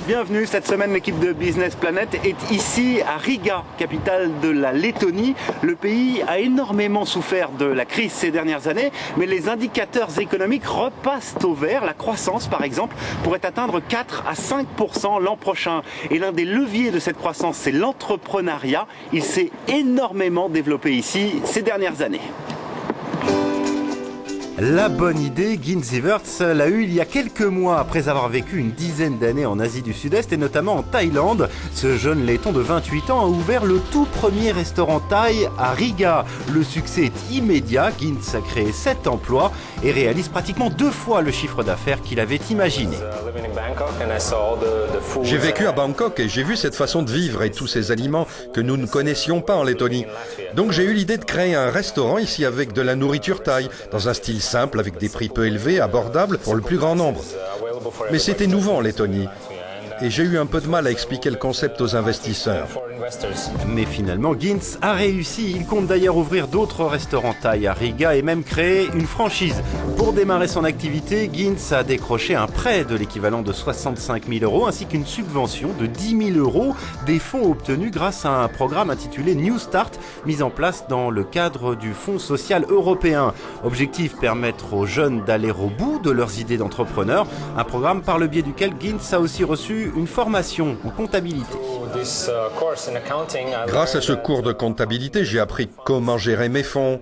bienvenue. Cette semaine, l'équipe de Business Planet est ici à Riga, capitale de la Lettonie. Le pays a énormément souffert de la crise ces dernières années, mais les indicateurs économiques repassent au vert. La croissance, par exemple, pourrait atteindre 4 à 5% l'an prochain. Et l'un des leviers de cette croissance, c'est l'entrepreneuriat. Il s'est énormément développé ici ces dernières années. La bonne idée, Guy Siverts l'a eue il y a quelques mois après avoir vécu une dizaine d'années en Asie du Sud-Est et notamment en Thaïlande. Ce jeune laiton de 28 ans a ouvert le tout premier restaurant thaï à Riga. Le succès est immédiat, Gintz a créé 7 emplois et réalise pratiquement 2 fois le chiffre d'affaires qu'il avait imaginé. J'ai vécu à Bangkok et j'ai vu cette façon de vivre et tous ces aliments que nous ne connaissions pas en Lettonie. Donc j'ai eu l'idée de créer un restaurant ici avec de la nourriture thaï, dans un style simple, avec des prix peu élevés, abordables pour le plus grand nombre. Mais c'était nouveau en Lettonie. Et j'ai eu un peu de mal à expliquer le concept aux investisseurs. Mais finalement, Gintz a réussi. Il compte d'ailleurs ouvrir d'autres restaurants thaï à Riga et même créer une franchise. Pour démarrer son activité, Gintz a décroché un prêt de l'équivalent de 65 000 € ainsi qu'une subvention de 10 000 €, des fonds obtenus grâce à un programme intitulé New Start, mis en place dans le cadre du Fonds social européen. Objectif, permettre aux jeunes d'aller au bout de leurs idées d'entrepreneurs. Un programme par le biais duquel Gintz a aussi reçu une formation en comptabilité. Grâce à ce cours de comptabilité, j'ai appris comment gérer mes fonds,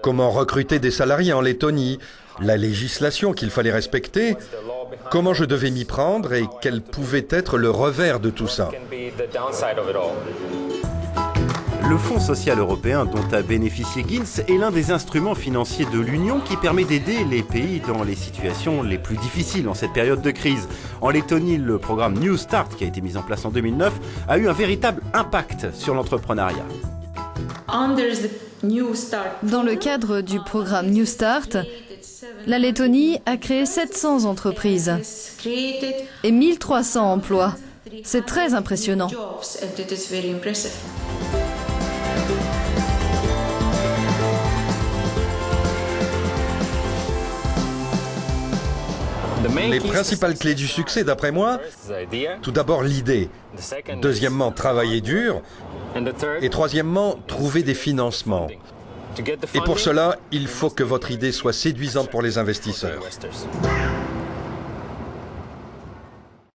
comment recruter des salariés en Lettonie, la législation qu'il fallait respecter, comment je devais m'y prendre et quel pouvait être le revers de tout ça. Le Fonds social européen dont a bénéficié Gintz est l'un des instruments financiers de l'Union qui permet d'aider les pays dans les situations les plus difficiles en cette période de crise. En Lettonie, le programme New Start, qui a été mis en place en 2009, a eu un véritable impact sur l'entrepreneuriat. Dans le cadre du programme New Start, la Lettonie a créé 700 entreprises et 1300 emplois. C'est très impressionnant. Les principales clés du succès, d'après moi, tout d'abord l'idée, deuxièmement travailler dur, et troisièmement trouver des financements. Et pour cela, il faut que votre idée soit séduisante pour les investisseurs.